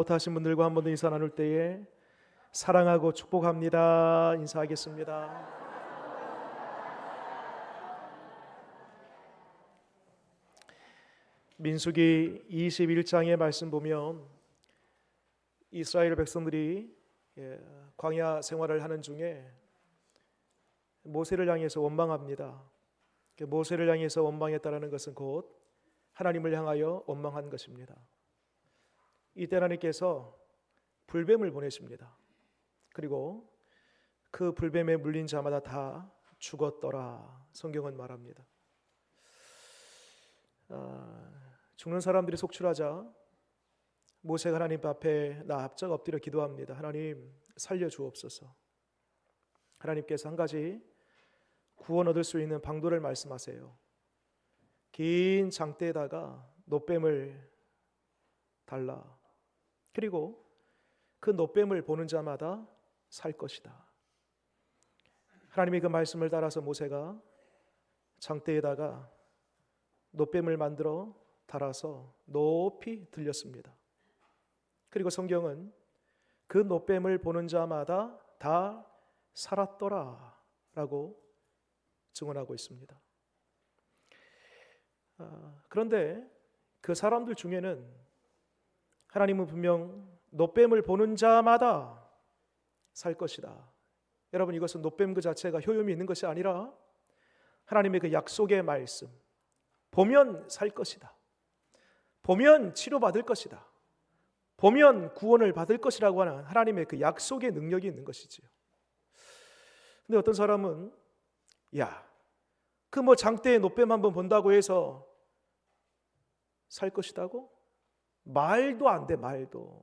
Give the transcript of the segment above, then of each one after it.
못하신 분들과 한 번 더 인사 나눌 때에 사랑하고 축복합니다 인사하겠습니다. 민수기 21장의 말씀 보면 이스라엘 백성들이 광야 생활을 하는 중에 모세를 향해서 원망합니다. 모세를 향해서 원망했다는 것은 곧 하나님을 향하여 원망한 것입니다. 이때 하나님께서 불뱀을 보내십니다. 그리고 그 불뱀에 물린 자마다 다 죽었더라 성경은 말합니다. 죽는 사람들이 속출하자 모세가 하나님 앞에 납작 엎드려 기도합니다. 하나님 살려주옵소서. 하나님께서 한 가지 구원 얻을 수 있는 방도를 말씀하세요. 긴 장대에다가 놋뱀을 달라. 그리고 그 놋뱀을 보는 자마다 살 것이다. 하나님의 그 말씀을 따라서 모세가 장대에다가 놋뱀을 만들어 달아서 높이 들렸습니다. 그리고 성경은 그 놋뱀을 보는 자마다 다 살았더라 라고 증언하고 있습니다. 그런데 그 사람들 중에는 하나님은 분명 놋뱀을 보는 자마다 살 것이다. 여러분, 이것은 놋뱀 그 자체가 효용이 있는 것이 아니라 하나님의 그 약속의 말씀, 보면 살 것이다, 보면 치료받을 것이다, 보면 구원을 받을 것이라고 하는 하나님의 그 약속의 능력이 있는 것이지요. 근데 어떤 사람은 그 장대에 놋뱀 한번 본다고 해서 살 것이다고? 말도 안 돼, 말도.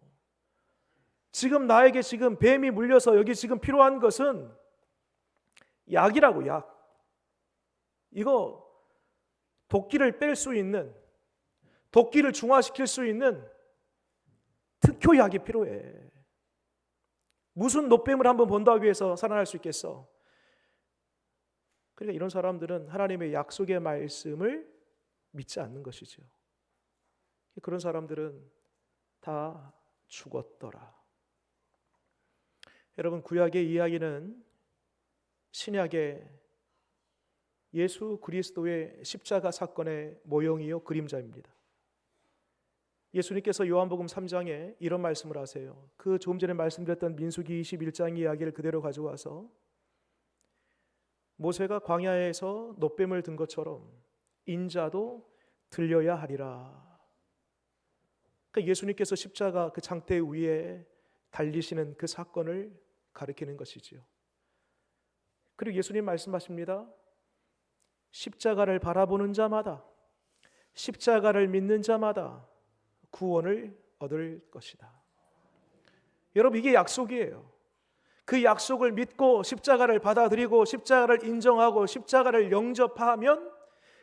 지금 나에게 지금 뱀이 물려서 여기 지금 필요한 것은 약이라고, 약. 이거 도끼를 뺄 수 있는, 도끼를 중화시킬 수 있는 특효약이 필요해. 무슨 놋뱀을 한번 본다고 해서 살아날 수 있겠어? 그러니까 이런 사람들은 하나님의 약속의 말씀을 믿지 않는 것이죠. 그런 사람들은 다 죽었더라. 여러분, 구약의 이야기는 신약의 예수 그리스도의 십자가 사건의 모형이요 그림자입니다. 예수님께서 요한복음 3장에 이런 말씀을 하세요. 그 조금 전에 말씀드렸던 민수기 21장 이야기를 그대로 가져와서 모세가 광야에서 놋뱀을 든 것처럼 인자도 들려야 하리라. 그러니까 예수님께서 십자가 그 장대 위에 달리시는 그 사건을 가리키는 것이지요. 그리고 예수님 말씀하십니다. 십자가를 바라보는 자마다, 십자가를 믿는 자마다 구원을 얻을 것이다. 여러분, 이게 약속이에요. 그 약속을 믿고 십자가를 받아들이고 십자가를 인정하고 십자가를 영접하면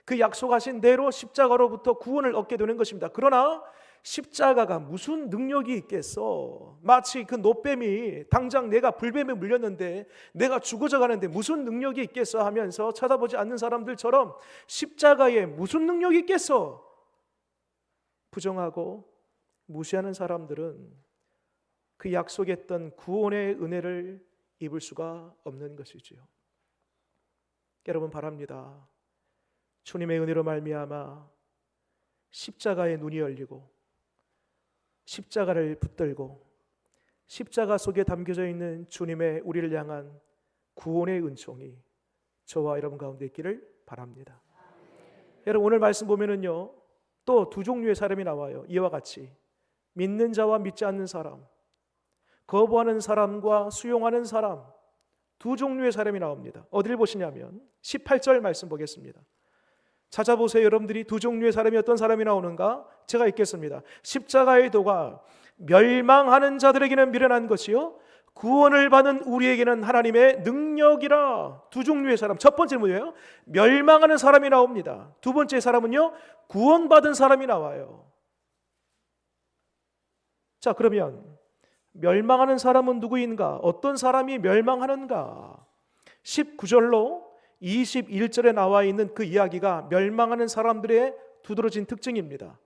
그 약속하신 대로 십자가로부터 구원을 얻게 되는 것입니다. 그러나 십자가가 무슨 능력이 있겠어? 마치 그 놋뱀이 당장 내가 불뱀에 물렸는데 내가 죽어져 가는데 무슨 능력이 있겠어 하면서 쳐다보지 않는 사람들처럼 십자가에 무슨 능력이 있겠어? 부정하고 무시하는 사람들은 그 약속했던 구원의 은혜를 입을 수가 없는 것이지요. 여러분, 바랍니다. 주님의 은혜로 말미암아 십자가의 눈이 열리고 십자가를 붙들고 십자가 속에 담겨져 있는 주님의 우리를 향한 구원의 은총이 저와 여러분 가운데 있기를 바랍니다. 여러분, 오늘 말씀 보면은요, 또 두 종류의 사람이 나와요. 이와 같이 믿는 자와 믿지 않는 사람, 거부하는 사람과 수용하는 사람, 두 종류의 사람이 나옵니다. 어디를 보시냐면 18절 말씀 보겠습니다. 찾아보세요. 여러분들이 두 종류의 사람이 어떤 사람이 나오는가? 제가 읽겠습니다. 십자가의 도가 멸망하는 자들에게는 미련한 것이요 구원을 받는 우리에게는 하나님의 능력이라. 두 종류의 사람. 첫 번째는 뭐예요? 멸망하는 사람이 나옵니다. 두 번째 사람은요, 구원받은 사람이 나와요. 자, 그러면 멸망하는 사람은 누구인가? 어떤 사람이 멸망하는가? 19절로 21절에 나와 있는 그 이야기가 멸망하는 사람들의 두드러진 특징입니다.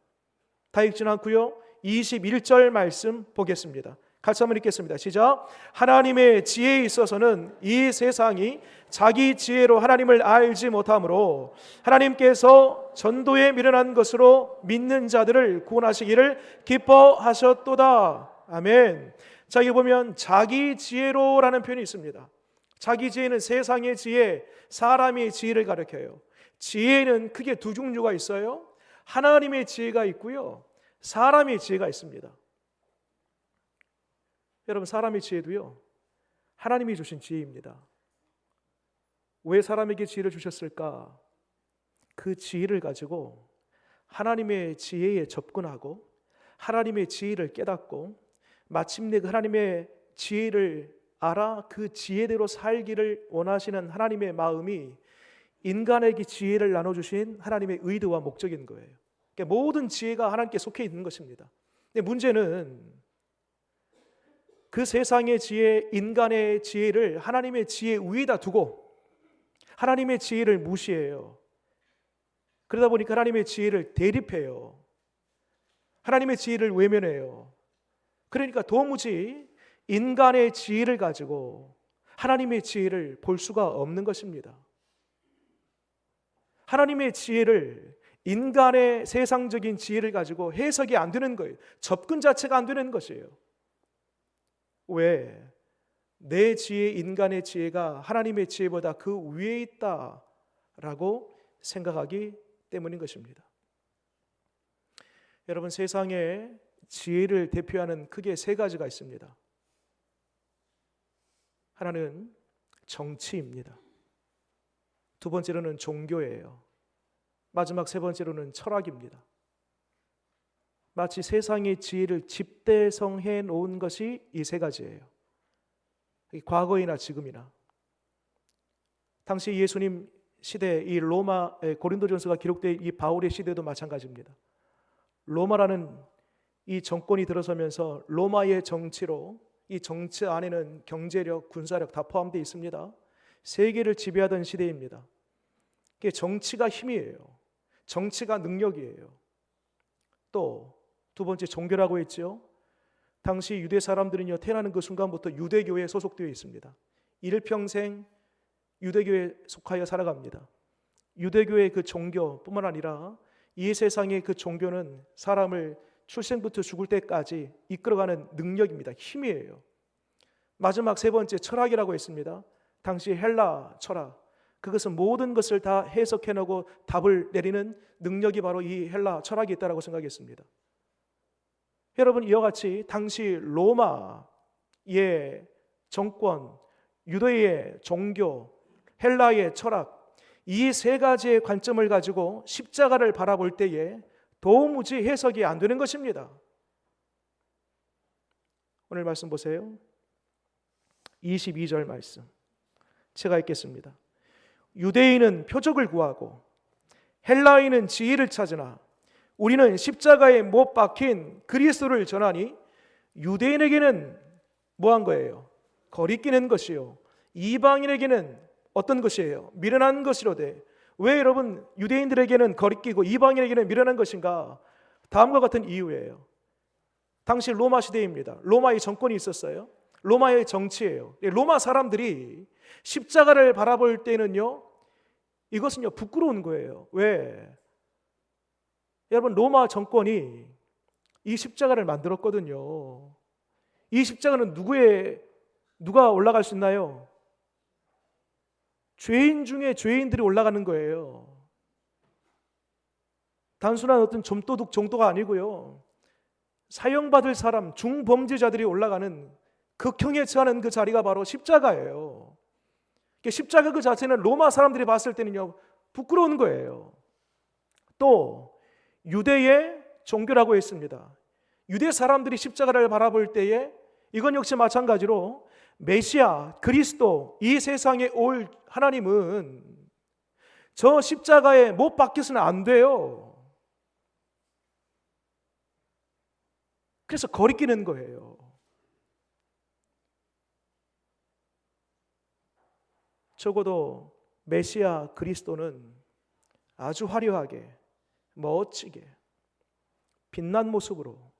다 읽진 않고요, 21절 말씀 보겠습니다. 같이 한번 읽겠습니다. 시작. 하나님의 지혜에 있어서는 이 세상이 자기 지혜로 하나님을 알지 못하므로 하나님께서 전도에 미련한 것으로 믿는 자들을 구원하시기를 기뻐하셨도다. 아멘. 자, 여기 보면 자기 지혜로라는 표현이 있습니다. 자기 지혜는 세상의 지혜, 사람의 지혜를 가리켜요. 지혜는 크게 두 종류가 있어요. 하나님의 지혜가 있고요, 사람의 지혜가 있습니다. 여러분, 사람의 지혜도요, 하나님이 주신 지혜입니다. 왜 사람에게 지혜를 주셨을까? 그 지혜를 가지고 하나님의 지혜에 접근하고 하나님의 지혜를 깨닫고 마침내 그 하나님의 지혜를 알아 그 지혜대로 살기를 원하시는 하나님의 마음이 인간에게 지혜를 나눠주신 하나님의 의도와 목적인 거예요. 그러니까 모든 지혜가 하나님께 속해 있는 것입니다. 근데 문제는 그 세상의 지혜, 인간의 지혜를 하나님의 지혜 위에다 두고 하나님의 지혜를 무시해요. 그러다 보니까 하나님의 지혜를 대립해요. 하나님의 지혜를 외면해요. 그러니까 도무지 인간의 지혜를 가지고 하나님의 지혜를 볼 수가 없는 것입니다. 하나님의 지혜를, 인간의 세상적인 지혜를 가지고 해석이 안 되는 거예요. 접근 자체가 안 되는 것이에요. 왜? 내 지혜, 인간의 지혜가 하나님의 지혜보다 그 위에 있다라고 생각하기 때문인 것입니다. 여러분, 세상에 지혜를 대표하는 크게 세 가지가 있습니다. 하나는 정치입니다. 두 번째로는 종교예요. 마지막 세 번째로는 철학입니다. 마치 세상의 지혜를 집대성해 놓은 것이 이 세 가지예요. 과거이나 지금이나. 당시 예수님 시대, 이 로마 고린도전서가 기록된 이 바울의 시대도 마찬가지입니다. 로마라는 이 정권이 들어서면서 로마의 정치로, 이 정치 안에는 경제력, 군사력 다 포함되어 있습니다. 세계를 지배하던 시대입니다. 그게 정치가 힘이에요. 정치가 능력이에요. 또 두 번째, 종교라고 했죠. 당시 유대 사람들은요, 태어나는 그 순간부터 유대교에 소속되어 있습니다. 일평생 유대교에 속하여 살아갑니다. 유대교의 그 종교뿐만 아니라 이 세상의 그 종교는 사람을 출생부터 죽을 때까지 이끌어가는 능력입니다. 힘이에요. 마지막 세 번째, 철학이라고 했습니다. 당시 헬라 철학, 그것은 모든 것을 다 해석해내고 답을 내리는 능력이 바로 이 헬라 철학이 있다고 생각했습니다. 여러분, 이와 같이 당시 로마의 정권, 유대의 종교, 헬라의 철학, 이 세 가지의 관점을 가지고 십자가를 바라볼 때에 도무지 해석이 안 되는 것입니다. 오늘 말씀 보세요. 22절 말씀 제가 읽겠습니다. 유대인은 표적을 구하고 헬라인은 지혜를 찾으나 우리는 십자가에 못 박힌 그리스도를 전하니 유대인에게는 뭐한 거예요? 거리끼는 것이요, 이방인에게는 어떤 것이에요? 미련한 것이로되. 왜 여러분 유대인들에게는 거리끼고 이방인에게는 미련한 것인가? 다음과 같은 이유예요. 당시 로마 시대입니다. 로마의 정권이 있었어요. 로마의 정치예요. 로마 사람들이 십자가를 바라볼 때는요, 이것은요 부끄러운 거예요. 왜? 여러분, 로마 정권이 이 십자가를 만들었거든요. 이 십자가는 누가 올라갈 수 있나요? 죄인 중에 죄인들이 올라가는 거예요. 단순한 어떤 좀도둑 정도가 아니고요, 사형받을 사람, 중범죄자들이 올라가는, 극형에 처하는 그 자리가 바로 십자가예요. 십자가 그 자체는 로마 사람들이 봤을 때는요 부끄러운 거예요. 또 유대의 종교라고 했습니다. 유대 사람들이 십자가를 바라볼 때에 이건 역시 마찬가지로 메시아, 그리스도, 이 세상에 올 하나님은 저 십자가에 못 박혀서는 안 돼요. 그래서 거리끼는 거예요. 적어도 메시아 그리스도는 아주 화려하게, 멋지게, 빛난 모습으로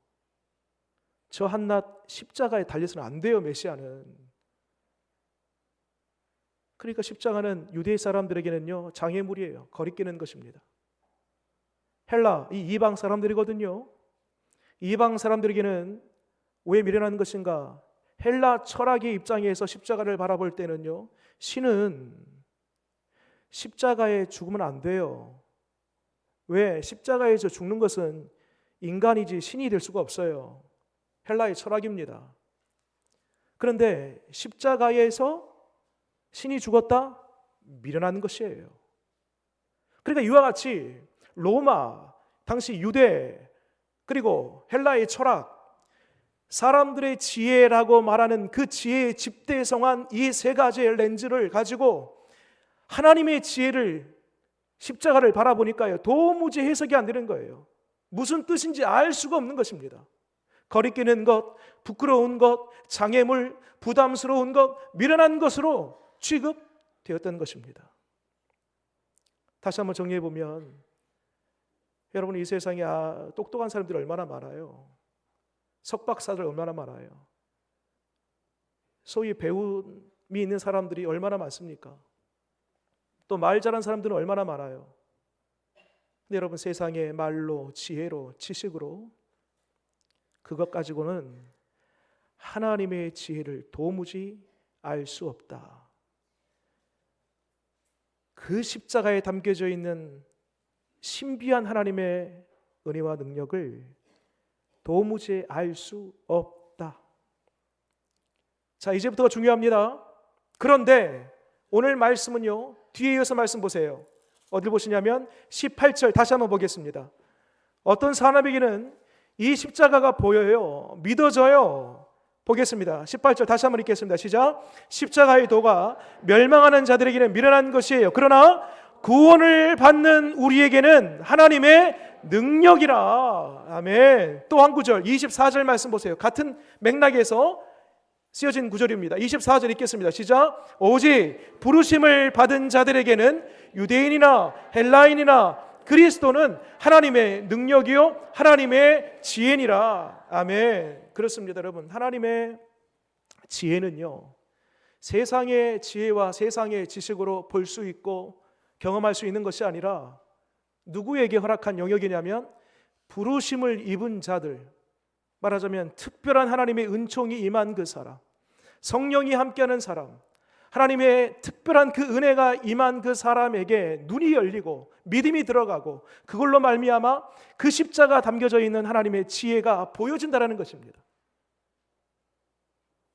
저 한낱 십자가에 달려서는 안 돼요, 메시아는. 그러니까 십자가는 유대 사람들에게는요, 장애물이에요. 거리끼는 것입니다. 헬라, 이 이방 사람들이거든요. 이방 사람들에게는 왜 미련한 것인가? 헬라 철학의 입장에서 십자가를 바라볼 때는요, 신은 십자가에 죽으면 안 돼요. 왜? 십자가에서 죽는 것은 인간이지 신이 될 수가 없어요. 헬라의 철학입니다. 그런데 십자가에서 신이 죽었다? 미련한 것이에요. 그러니까 이와 같이 로마, 당시 유대, 그리고 헬라의 철학, 사람들의 지혜라고 말하는 그 지혜에 집대성한 이 세 가지의 렌즈를 가지고 하나님의 지혜를, 십자가를 바라보니까요, 도무지 해석이 안 되는 거예요. 무슨 뜻인지 알 수가 없는 것입니다. 거리끼는 것, 부끄러운 것, 장애물, 부담스러운 것, 미련한 것으로 취급되었던 것입니다. 다시 한번 정리해 보면, 여러분, 이 세상에 똑똑한 사람들이 얼마나 많아요. 석박사들 얼마나 많아요. 소위 배움이 있는 사람들이 얼마나 많습니까? 또 말 잘하는 사람들은 얼마나 많아요. 근데 여러분, 세상에 말로, 지혜로, 지식으로 그것 가지고는 하나님의 지혜를 도무지 알 수 없다. 그 십자가에 담겨져 있는 신비한 하나님의 은혜와 능력을 도무지 알 수 없다. 자, 이제부터가 중요합니다. 그런데 오늘 말씀은요, 뒤에 이어서 말씀 보세요. 어딜 보시냐면 18절 다시 한번 보겠습니다. 어떤 사람에게는 이 십자가가 보여요. 믿어져요. 보겠습니다. 18절 다시 한번 읽겠습니다. 시작. 십자가의 도가 멸망하는 자들에게는 미련한 것이에요. 그러나 구원을 받는 우리에게는 하나님의 능력이라. 아멘. 또 한 구절 24절 말씀 보세요. 같은 맥락에서 쓰여진 구절입니다. 24절 읽겠습니다. 시작. 오직 부르심을 받은 자들에게는 유대인이나 헬라인이나 그리스도는 하나님의 능력이요 하나님의 지혜니라. 아멘. 그렇습니다, 여러분. 하나님의 지혜는요, 세상의 지혜와 세상의 지식으로 볼 수 있고 경험할 수 있는 것이 아니라 누구에게 허락한 영역이냐면 부르심을 입은 자들, 말하자면 특별한 하나님의 은총이 임한 그 사람, 성령이 함께하는 사람, 하나님의 특별한 그 은혜가 임한 그 사람에게 눈이 열리고 믿음이 들어가고 그걸로 말미암아 그 십자가 담겨져 있는 하나님의 지혜가 보여진다는 것입니다.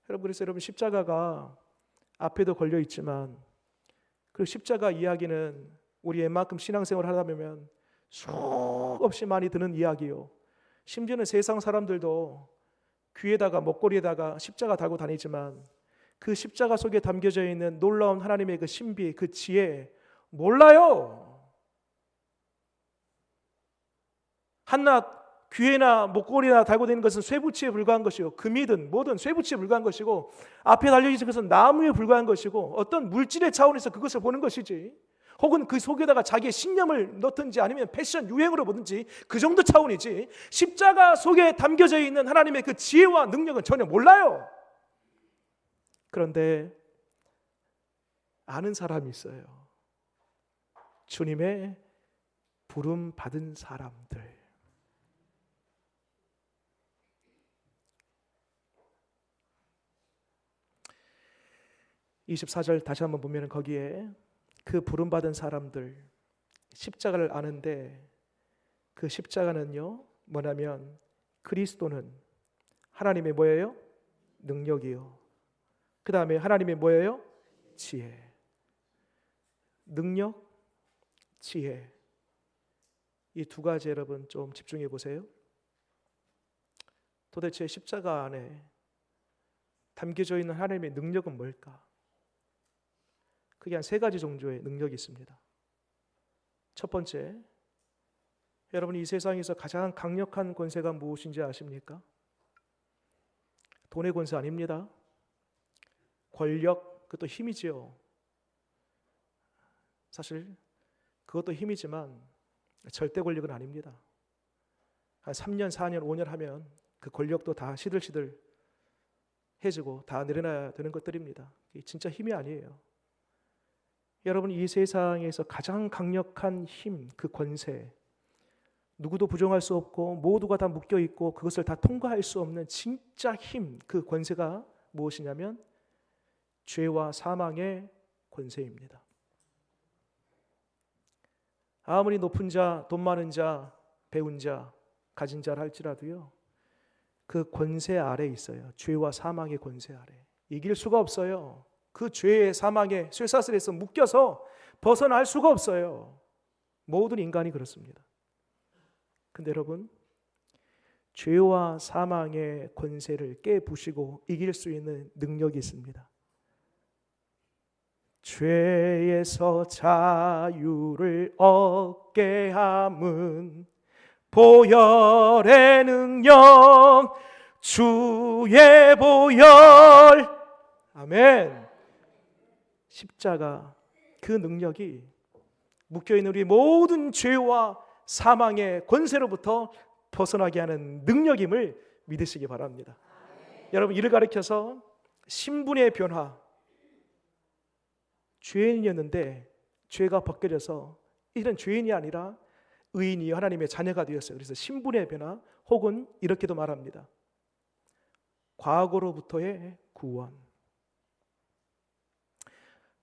여러분, 그래서 여러분, 십자가가 앞에도 걸려 있지만 그 십자가 이야기는 우리 웬만큼 신앙생활을 하다 보면 수없이 많이 드는 이야기요. 심지어는 세상 사람들도 귀에다가 목걸이에다가 십자가 달고 다니지만 그 십자가 속에 담겨져 있는 놀라운 하나님의 그 신비, 그 지혜 몰라요. 한낱 귀에나 목걸이나 달고 다니는 것은 쇠붙이에 불과한 것이요, 금이든 뭐든 쇠붙이에 불과한 것이고, 앞에 달려있는 것은 나무에 불과한 것이고, 어떤 물질의 차원에서 그것을 보는 것이지, 혹은 그 속에다가 자기의 신념을 넣든지 아니면 패션 유행으로 보든지 그 정도 차원이지, 십자가 속에 담겨져 있는 하나님의 그 지혜와 능력은 전혀 몰라요. 그런데 아는 사람이 있어요. 주님의 부름 받은 사람들. 24절 다시 한번 보면 거기에 그 부름 받은 사람들, 십자가를 아는데 그 십자가는요 뭐냐면 그리스도는 하나님의 뭐예요? 능력이요. 그 다음에 하나님의 뭐예요? 지혜. 능력, 지혜. 이 두 가지 여러분 좀 집중해 보세요. 도대체 십자가 안에 담겨져 있는 하나님의 능력은 뭘까? 그게 한 세 가지 종류의 능력이 있습니다. 첫 번째, 여러분이 이 세상에서 가장 강력한 권세가 무엇인지 아십니까? 돈의 권세 아닙니다. 권력, 그것도 힘이지요. 사실 그것도 힘이지만 절대 권력은 아닙니다. 한 3년, 4년, 5년 하면 그 권력도 다 시들시들 해지고 다 내려놔야 되는 것들입니다. 진짜 힘이 아니에요. 여러분, 이 세상에서 가장 강력한 힘, 그 권세, 누구도 부정할 수 없고 모두가 다 묶여 있고 그것을 다 통과할 수 없는 진짜 힘, 그 권세가 무엇이냐면 죄와 사망의 권세입니다. 아무리 높은 자, 돈 많은 자, 배운 자, 가진 자라 할지라도요, 그 권세 아래 있어요. 죄와 사망의 권세 아래. 이길 수가 없어요. 그 죄의 사망의 쇠사슬에서 묶여서 벗어날 수가 없어요. 모든 인간이 그렇습니다. 근데 여러분, 죄와 사망의 권세를 깨부시고 이길 수 있는 능력이 있습니다. 죄에서 자유를 얻게 함은 보혈의 능력, 주의 보혈. 아멘. 십자가, 그 능력이 묶여있는 우리 모든 죄와 사망의 권세로부터 벗어나게 하는 능력임을 믿으시기 바랍니다. 여러분, 이를 가리켜서 신분의 변화, 죄인이었는데 죄가 벗겨져서 이런 죄인이 아니라 의인이 하나님의 자녀가 되었어요. 그래서 신분의 변화, 혹은 이렇게도 말합니다. 과거로부터의 구원.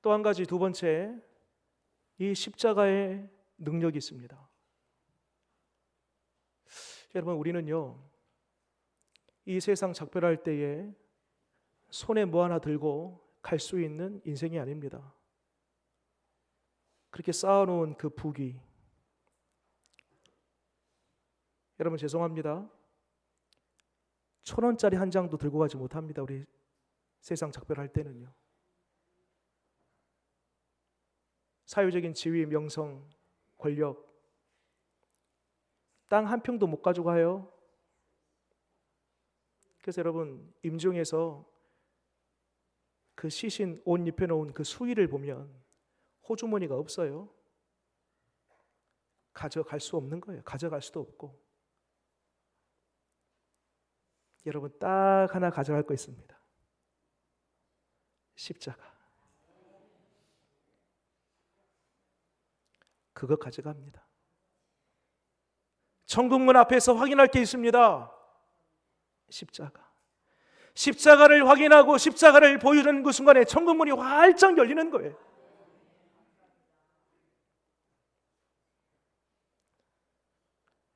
또 한 가지, 두 번째, 이 십자가의 능력이 있습니다. 여러분, 우리는요, 이 세상 작별할 때에 손에 뭐 하나 들고 갈 수 있는 인생이 아닙니다. 그렇게 쌓아놓은 그 부귀, 여러분 죄송합니다. 1,000원짜리 한 장도 들고 가지 못합니다. 우리 세상 작별할 때는요. 사회적인 지위, 명성, 권력, 땅 한 평도 못 가져가요. 그래서 여러분, 임종에서 그 시신 옷 입혀놓은 그 수의를 보면 호주머니가 없어요. 가져갈 수 없는 거예요. 가져갈 수도 없고. 여러분, 딱 하나 가져갈 거 있습니다. 십자가. 그거 가져갑니다. 천국문 앞에서 확인할 게 있습니다. 십자가. 십자가를 확인하고 십자가를 보여주는 그 순간에 천국문이 활짝 열리는 거예요.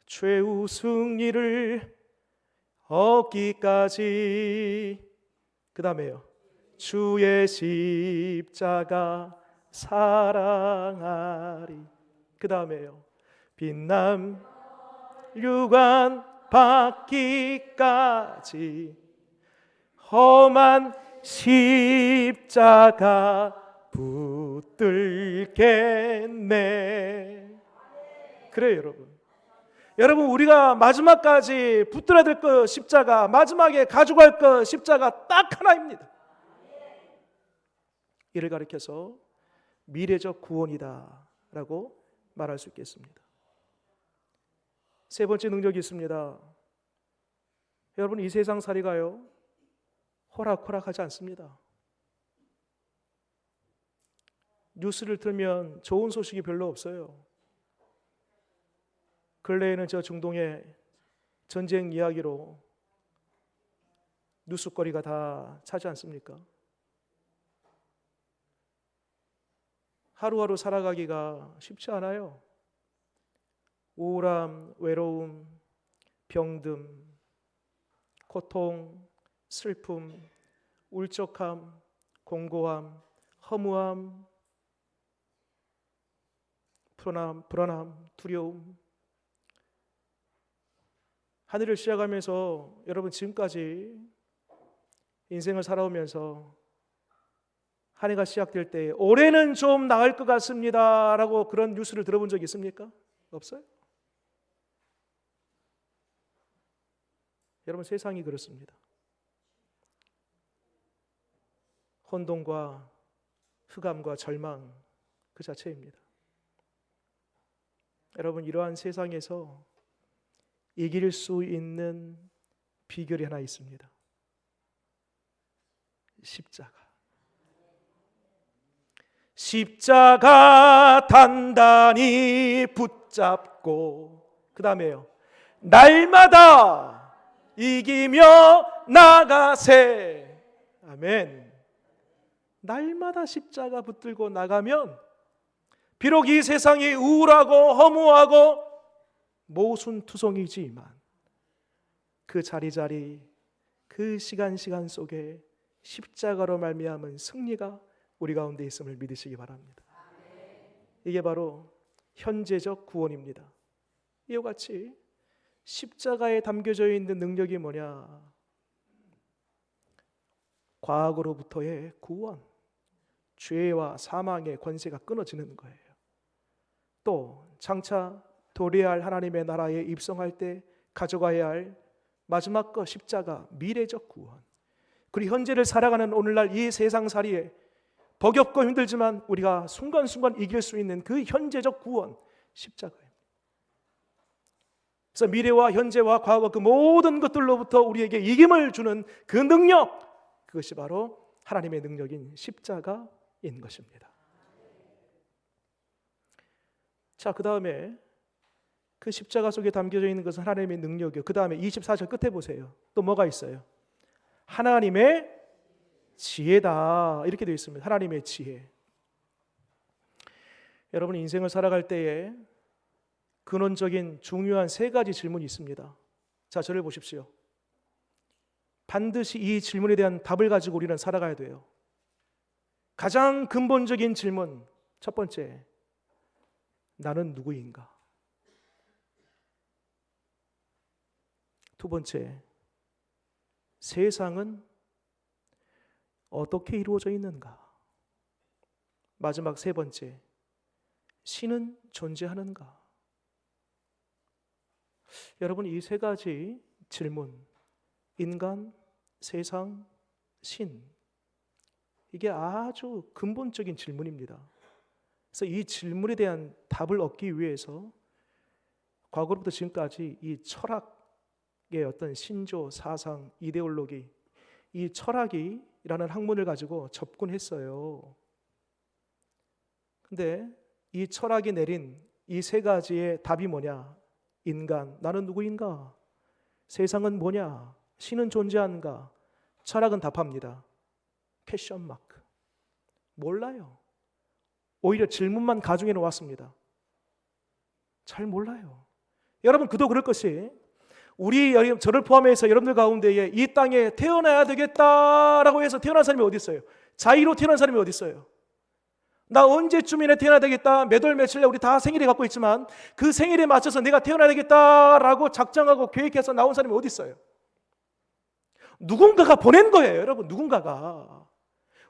최후 승리를 얻기까지, 그 다음에요, 주의 십자가 사랑하리, 그 다음에요, 빛남 유관 받기까지 험한 십자가 붙들겠네. 그래요, 여러분. 여러분, 우리가 마지막까지 붙들어야 될 그 십자가, 마지막에 가져갈 그 십자가 딱 하나입니다. 이를 가리켜서 미래적 구원이다 라고 말할 수 있겠습니다. 세 번째 능력이 있습니다. 여러분, 이 세상 살이가요, 호락호락하지 않습니다. 뉴스를 틀면 좋은 소식이 별로 없어요. 근래에는 저 중동의 전쟁 이야기로 뉴스거리가 다 차지 않습니까? 하루하루 살아가기가 쉽지 않아요. 우울함, 외로움, 병듦, 고통, 슬픔, 울적함, 공고함, 허무함, 불안함, 두려움. 하늘을 시작하면서 여러분, 지금까지 인생을 살아오면서 한 해가 시작될 때 올해는 좀 나을 것 같습니다 라고 그런 뉴스를 들어본 적 있습니까? 없어요. 여러분, 세상이 그렇습니다. 혼돈과 흑암과 절망 그 자체입니다. 여러분, 이러한 세상에서 이길 수 있는 비결이 하나 있습니다. 십자가 단단히 붙잡고, 그 다음에요, 날마다 이기며 나가세. 아멘. 날마다 십자가 붙들고 나가면 비록 이 세상이 우울하고 허무하고 모순투성이지만 그 자리자리 그 시간 속에 십자가로 말미암은 승리가 우리 가운데 있음을 믿으시기 바랍니다. 이게 바로 현재적 구원입니다. 이와 같이 십자가에 담겨져 있는 능력이 뭐냐? 과거로부터의 구원, 죄와 사망의 권세가 끊어지는 거예요. 또 장차 도래할 하나님의 나라에 입성할 때 가져가야 할 마지막 것 십자가, 미래적 구원. 그리고 현재를 살아가는 오늘날 이 세상살이에 버겁고 힘들지만 우리가 순간순간 이길 수 있는 그 현재적 구원, 십자가입니다. 그래서 미래와 현재와 과거 그 모든 것들로부터 우리에게 이김을 주는 그 능력, 그것이 바로 하나님의 능력인 십자가인 것입니다. 자, 그 다음에 그 십자가 속에 담겨져 있는 것은 하나님의 능력이요. 그 다음에 24절 끝에 보세요. 또 뭐가 있어요? 하나님의 지혜다, 이렇게 되어 있습니다. 하나님의 지혜. 여러분, 인생을 살아갈 때에 근원적인 중요한 세 가지 질문이 있습니다. 자, 저를 보십시오. 반드시 이 질문에 대한 답을 가지고 우리는 살아가야 돼요. 가장 근본적인 질문, 첫 번째, 나는 누구인가? 두 번째, 세상은 어떻게 이루어져 있는가? 마지막 세 번째, 신은 존재하는가? 여러분, 이 세 가지 질문, 인간, 세상, 신, 이게 아주 근본적인 질문입니다. 그래서 이 질문에 대한 답을 얻기 위해서 과거로부터 지금까지 이 철학의 어떤 신조, 사상, 이데올로기, 이 철학이라는 학문을 가지고 접근했어요. 근데 이 철학이 내린 이 세 가지의 답이 뭐냐? 인간, 나는 누구인가? 세상은 뭐냐? 신은 존재하는가? 철학은 답합니다. 퀘션 마크. 몰라요. 오히려 질문만 가중해 놓았습니다. 잘 몰라요. 여러분, 그도 그럴 것이 저를 포함해서 여러분들 가운데에 이 땅에 태어나야 되겠다라고 해서 태어난 사람이 어디 있어요? 자의로 태어난 사람이 어디 있어요? 나 언제쯤이나 태어나야 되겠다, 몇 월 며칠에 우리 다 생일에 갖고 있지만 그 생일에 맞춰서 내가 태어나야 되겠다라고 작정하고 계획해서 나온 사람이 어디 있어요? 누군가가 보낸 거예요. 여러분, 누군가가.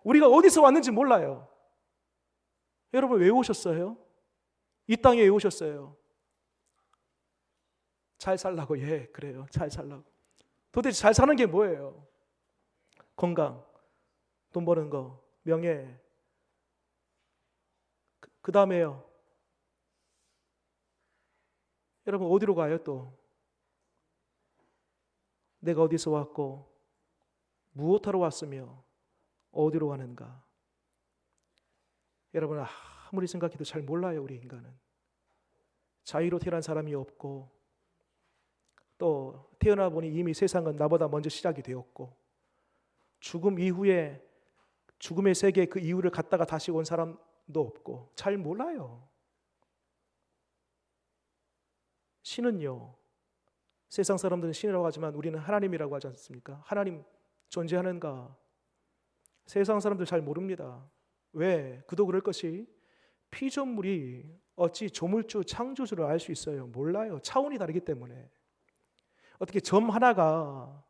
우리가 어디서 왔는지 몰라요. 여러분, 왜 오셨어요? 이 땅에 왜 오셨어요? 잘 살라고. 예, 그래요. 잘 살라고. 도대체 잘 사는 게 뭐예요? 건강, 돈 버는 거, 명예. 그 다음에요. 여러분, 어디로 가요 또? 내가 어디서 왔고 무엇하러 왔으며 어디로 가는가? 여러분, 아무리 생각해도 잘 몰라요. 우리 인간은 자의로 태어난 사람이 없고, 또 태어나 보니 이미 세상은 나보다 먼저 시작이 되었고, 죽음 이후에 죽음의 세계 그 이유를 갖다가 다시 온 사람도 없고, 잘 몰라요. 신은요, 세상 사람들은 신이라고 하지만 우리는 하나님이라고 하지 않습니까? 하나님 존재하는가? 세상 사람들 잘 모릅니다. 왜? 그도 그럴 것이 피조물이 어찌 조물주 창조주를 알 수 있어요? 몰라요. 차원이 다르기 때문에. 어떻게 점 하나가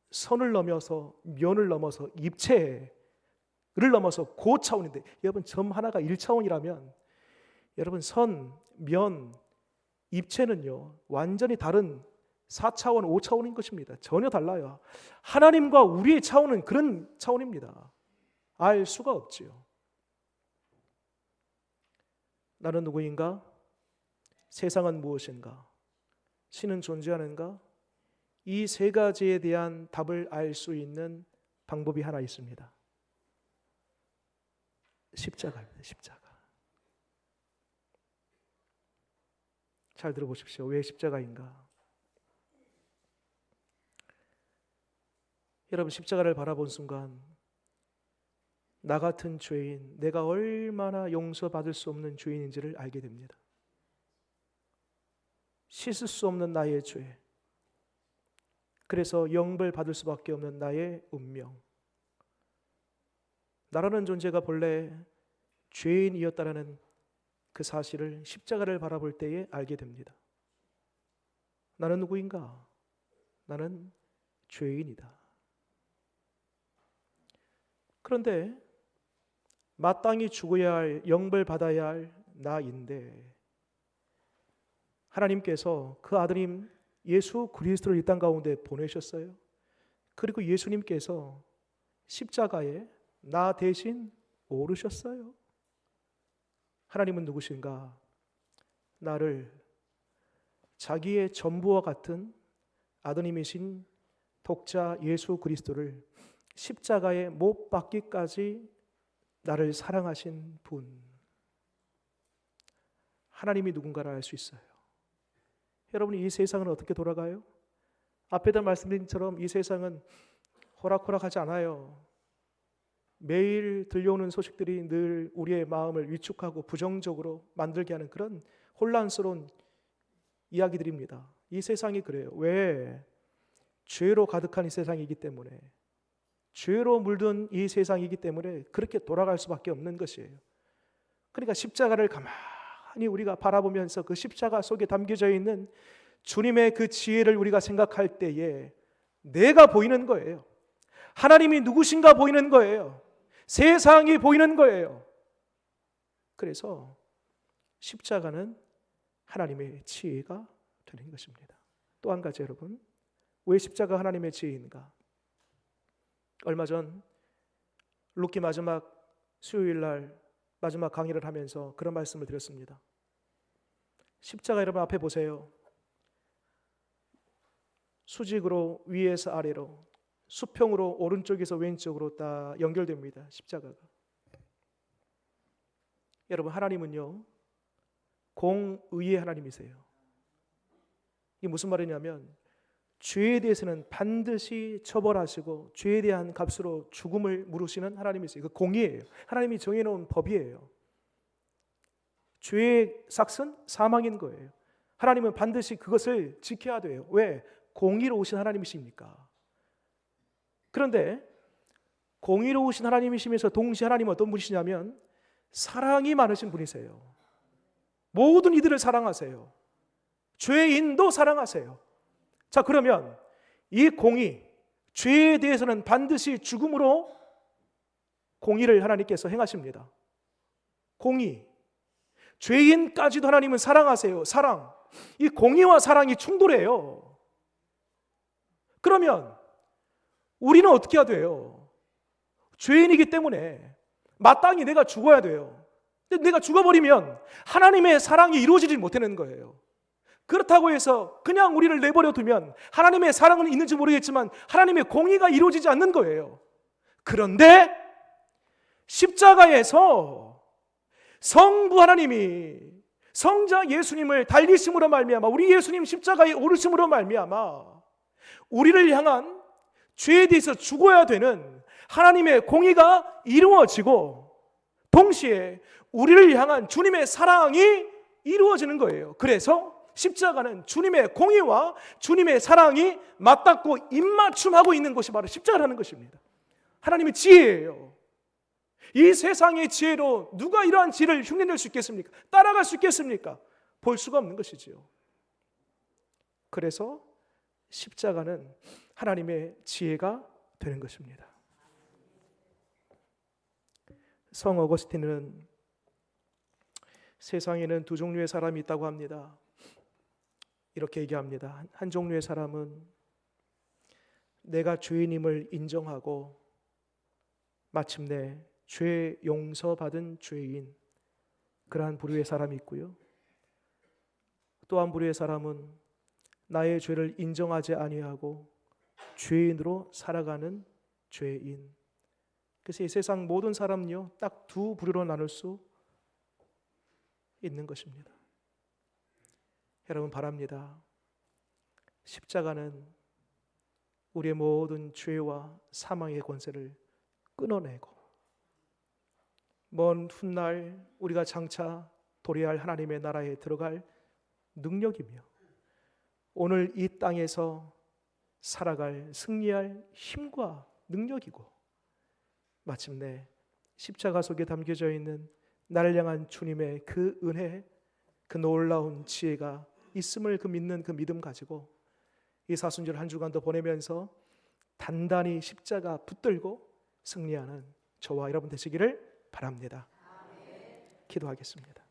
선을 넘어서 면을 넘어서 입체를 넘어서 고차원인데, 여러분, 점 하나가 1차원이라면 여러분, 선, 면, 입체는요 완전히 다른 4차원, 5차원인 것입니다. 전혀 달라요. 하나님과 우리의 차원은 그런 차원입니다. 알 수가 없지요. 나는 누구인가? 세상은 무엇인가? 신은 존재하는가? 이 세 가지에 대한 답을 알 수 있는 방법이 하나 있습니다. 십자가입니다. 십자가. 잘 들어보십시오. 왜 십자가인가? 여러분, 십자가를 바라본 순간 나 같은 죄인, 내가 얼마나 용서받을 수 없는 죄인인지를 알게 됩니다. 씻을 수 없는 나의 죄, 그래서 영벌 받을 수밖에 없는 나의 운명, 나라는 존재가 본래 죄인이었다라는 그 사실을 십자가를 바라볼 때에 알게 됩니다. 나는 누구인가? 나는 죄인이다. 그런데 마땅히 죽어야 할, 영벌 받아야 할 나인데 하나님께서 그 아들님 예수 그리스도를 이 땅 가운데 보내셨어요. 그리고 예수님께서 십자가에 나 대신 오르셨어요. 하나님은 누구신가? 나를 자기의 전부와 같은 아드님이신 독자 예수 그리스도를 십자가에 못 박기까지 나를 사랑하신 분. 하나님이 누군가를 알 수 있어요. 여러분, 이 세상은 어떻게 돌아가요? 앞에다 말씀드린 것처럼 이 세상은 호락호락하지 않아요. 매일 들려오는 소식들이 늘 우리의 마음을 위축하고 부정적으로 만들게 하는 그런 혼란스러운 이야기들입니다. 이 세상이 그래요. 왜? 죄로 가득한 이 세상이기 때문에, 죄로 물든 이 세상이기 때문에 그렇게 돌아갈 수밖에 없는 것이에요. 그러니까 십자가를 가만히 우리가 바라보면서 그 십자가 속에 담겨져 있는 주님의 그 지혜를 우리가 생각할 때에 내가 보이는 거예요. 하나님이 누구신가 보이는 거예요. 세상이 보이는 거예요. 그래서 십자가는 하나님의 지혜가 되는 것입니다. 또 한 가지, 여러분, 왜 십자가 하나님의 지혜인가? 얼마 전 룻기 마지막 수요일 날 마지막 강의를 하면서 그런 말씀을 드렸습니다. 십자가, 여러분 앞에 보세요. 수직으로 위에서 아래로, 수평으로 오른쪽에서 왼쪽으로 딱 연결됩니다. 십자가가. 여러분, 하나님은요 공의의 하나님이세요. 이게 무슨 말이냐면 죄에 대해서는 반드시 처벌하시고 죄에 대한 값으로 죽음을 물으시는 하나님이세요. 그 공의예요. 하나님이 정해놓은 법이에요. 죄의 삭은 사망인 거예요. 하나님은 반드시 그것을 지켜야 돼요. 왜? 공의로우신 하나님이십니까? 그런데 공의로우신 하나님이시면서 동시에 하나님은 어떤 분이시냐면 사랑이 많으신 분이세요. 모든 이들을 사랑하세요. 죄인도 사랑하세요. 자, 그러면 이 공의, 죄에 대해서는 반드시 죽음으로 공의를 하나님께서 행하십니다. 공의, 죄인까지도 하나님은 사랑하세요. 사랑. 이 공의와 사랑이 충돌해요. 그러면 우리는 어떻게 해야 돼요? 죄인이기 때문에 마땅히 내가 죽어야 돼요. 근데 내가 죽어버리면 하나님의 사랑이 이루어지지 못하는 거예요. 그렇다고 해서 그냥 우리를 내버려 두면 하나님의 사랑은 있는지 모르겠지만 하나님의 공의가 이루어지지 않는 거예요. 그런데 십자가에서 성부 하나님이 성자 예수님을 달리심으로 말미암아, 우리 예수님 십자가에 오르심으로 말미암아 우리를 향한 죄에 대해서 죽어야 되는 하나님의 공의가 이루어지고 동시에 우리를 향한 주님의 사랑이 이루어지는 거예요. 그래서 십자가는 주님의 공의와 주님의 사랑이 맞닿고 입맞춤하고 있는 것이 바로 십자가라는 것입니다. 하나님의 지혜예요. 이 세상의 지혜로 누가 이러한 지혜를 흉내낼 수 있겠습니까? 따라갈 수 있겠습니까? 볼 수가 없는 것이지요. 그래서 십자가는 하나님의 지혜가 되는 것입니다. 성 어거스틴은 세상에는 두 종류의 사람이 있다고 합니다. 이렇게 얘기합니다. 한 종류의 사람은 내가 죄인임을 인정하고 마침내 죄 용서받은 죄인, 그러한 부류의 사람이 있고요. 또 한 부류의 사람은 나의 죄를 인정하지 아니하고 죄인으로 살아가는 죄인. 그래서 이 세상 모든 사람은요, 딱 두 부류로 나눌 수 있는 것입니다. 여러분 바랍니다. 십자가는 우리의 모든 죄와 사망의 권세를 끊어내고 먼 훗날 우리가 장차 도래할 하나님의 나라에 들어갈 능력이며 오늘 이 땅에서 살아갈 승리할 힘과 능력이고 마침내 십자가 속에 담겨져 있는 나를 향한 주님의 그 은혜, 그 놀라운 지혜가 있음을 믿는 그 믿음 가지고 이 사순절 한 주간도 보내면서 단단히 십자가 붙들고 승리하는 저와 여러분 되시기를 바랍니다. 기도하겠습니다.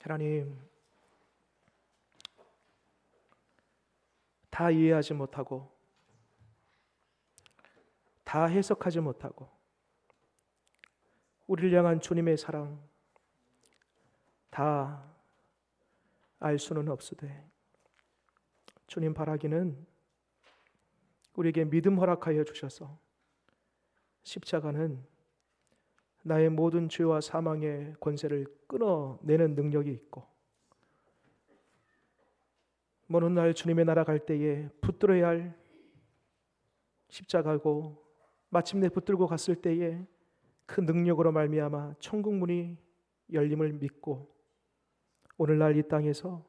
하나님, 다 이해하지 못하고 다 해석하지 못하고 우리를 향한 주님의 사랑 다 알 수는 없으되 주님 바라기는 우리에게 믿음 허락하여 주셔서 십자가는 나의 모든 죄와 사망의 권세를 끊어내는 능력이 있고 먼 훗날 주님의 나라 갈 때에 붙들어야 할 십자가고 마침내 붙들고 갔을 때에 그 능력으로 말미암아 천국 문이 열림을 믿고 오늘날 이 땅에서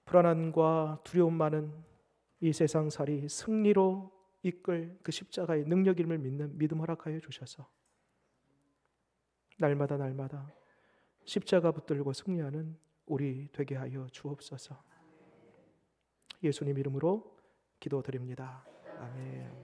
불안함과 두려움 많은 이 세상살이 승리로 이끌 그 십자가의 능력임을 믿는 믿음 허락하여 주셔서 날마다 십자가 붙들고 승리하는 우리 되게 하여 주옵소서. 예수님 이름으로 기도드립니다. 아멘.